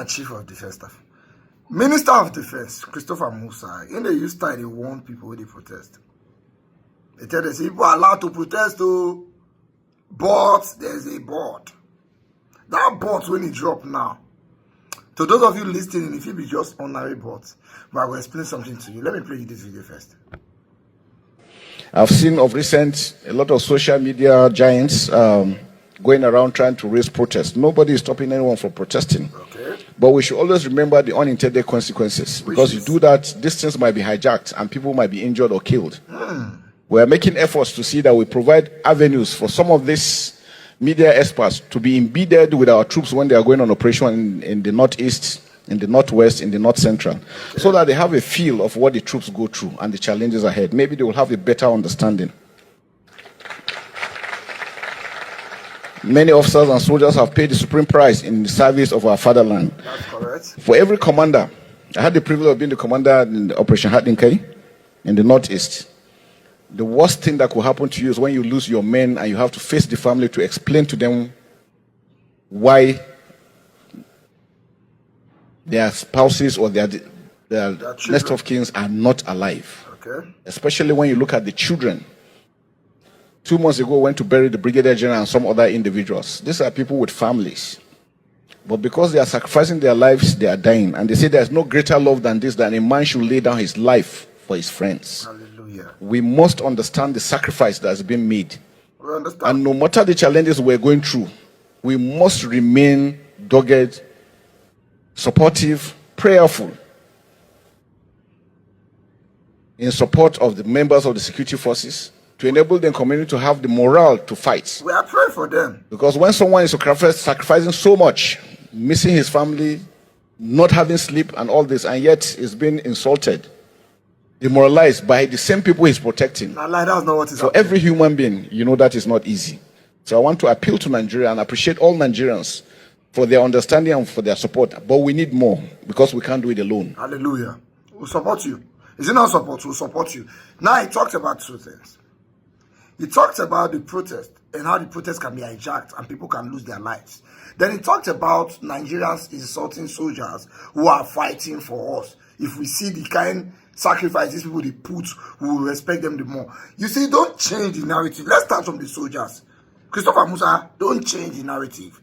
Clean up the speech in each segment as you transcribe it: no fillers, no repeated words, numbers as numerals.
Chief of Defense Staff. Minister of Defense, Christopher Musa, in the use time, they warn people when they protest. They tell them, people are allowed to protest, too, but there's a board. That board, when it drop now, to those of you listening, if it be just ordinary bots, but I will explain something to you. Let me play you this video first. I've seen of recent a lot of social media giants going around trying to raise protests. Nobody is stopping anyone from protesting. Okay. But we should always remember the unintended consequences. Because you do that, these things might be hijacked and people might be injured or killed. We are making efforts to see that we provide avenues for some of these media experts to be embedded with our troops when they are going on operation in the northeast, in the northwest, in the north central, so that they have a feel of what the troops go through and the challenges ahead. Maybe they will have a better understanding. Many officers and soldiers have paid the supreme price in the service of our fatherland. That's correct. For every commander, I had the privilege of being the commander in the Operation Hatlinkai in the northeast. The worst thing that could happen to you is when you lose your men and you have to face the family to explain to them why their spouses or their next of kin are not alive. Okay. Especially when you look at the children. 2 months ago, I went to bury the Brigadier General and some other individuals. These are people with families. But because they are sacrificing their lives, they are dying. And they say there's no greater love than this, that a man should lay down his life for his friends. Hallelujah. We must understand the sacrifice that has been made. We understand. And no matter the challenges we're going through, we must remain dogged, supportive, prayerful in support of the members of the security forces to enable the community to have the morale to fight. We are praying for them. Because when someone is sacrificing so much, missing his family, not having sleep and all this, and yet is being insulted, demoralized by the same people he's protecting. That's not what is For every human being, you know that is not easy. So I want to appeal to Nigeria and appreciate all Nigerians for their understanding and for their support. But we need more because we can't do it alone. Hallelujah. We'll support you. Is it not support? We'll support you. Now he talked about two things. He talked about the protest and how the protest can be hijacked and people can lose their lives. Then he talked about Nigerians insulting soldiers who are fighting for us. If we see the kind sacrifice these people they put, we will respect them the more. You see, don't change the narrative. Let's start from the soldiers. Christopher Musa, don't change the narrative.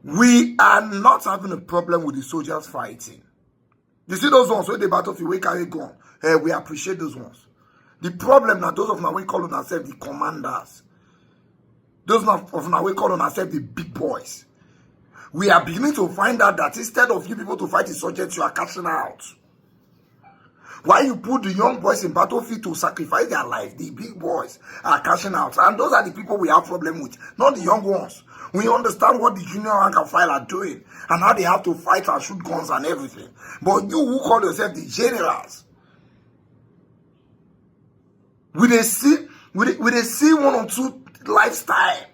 We are not having a problem with the soldiers fighting. You see those ones where the battlefield, we carry gun. We appreciate those ones. The problem now, those of now we call on ourselves the commanders. Those of now we call on ourselves the big boys. We are beginning to find out that instead of you people to fight insurgents, you are cashing out. Why you put the young boys in battlefield to sacrifice their life, the big boys are cashing out. And those are the people we have problem with, not the young ones. We understand what the junior rank and file are doing and how they have to fight and shoot guns and everything. But you who call yourself the generals, we they see one or two lifestyle.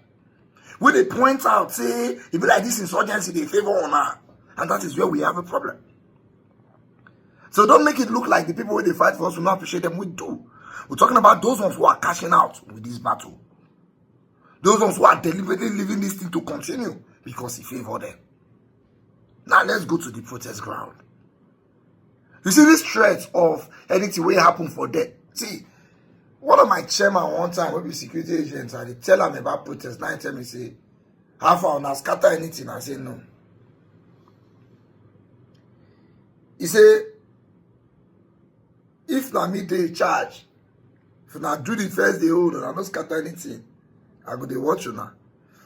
We they point out, say, if be like this insurgency, they favor on her. And that is where we have a problem. So don't make it look like the people where they fight for us will not appreciate them. We do. We're talking about those ones who are cashing out with this battle. Those ones who are deliberately leaving this thing to continue because he favor them. Now let's go to the protest ground. You see this threat of anything will happen for them. See, one of my chairman one time, when we security agents, I tell them about protest. Now he tell me, say, how far on scatter anything? I say no. He say, if na me dey charge, if na do the first day hold, I not scatter anything, I go dey watch una.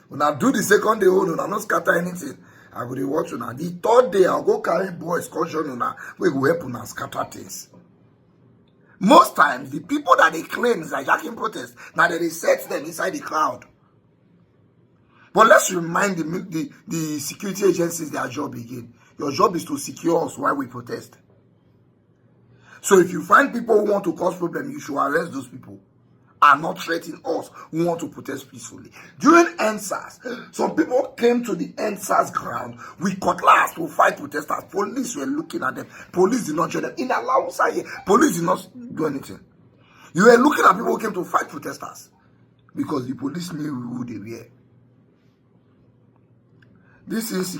When I do the second day hold, I not scatter anything, I go dey watch una. The third day, I'll go carry boys, caution una, we go help una scatter things. Most times, the people that they claim is hijacking protest, now they set them inside the crowd. But let's remind the security agencies their job again. Your job is to secure us while we protest. So if you find people who want to cause problems, you should arrest those people and not threaten us who want to protest peacefully. During NSAS, some people came to the NSAS ground with cutlass to fight protesters. Police were looking at them. Police did not join them. In Alausa here, police did not do anything. You were looking at people who came to fight protesters because the police knew who they were. This is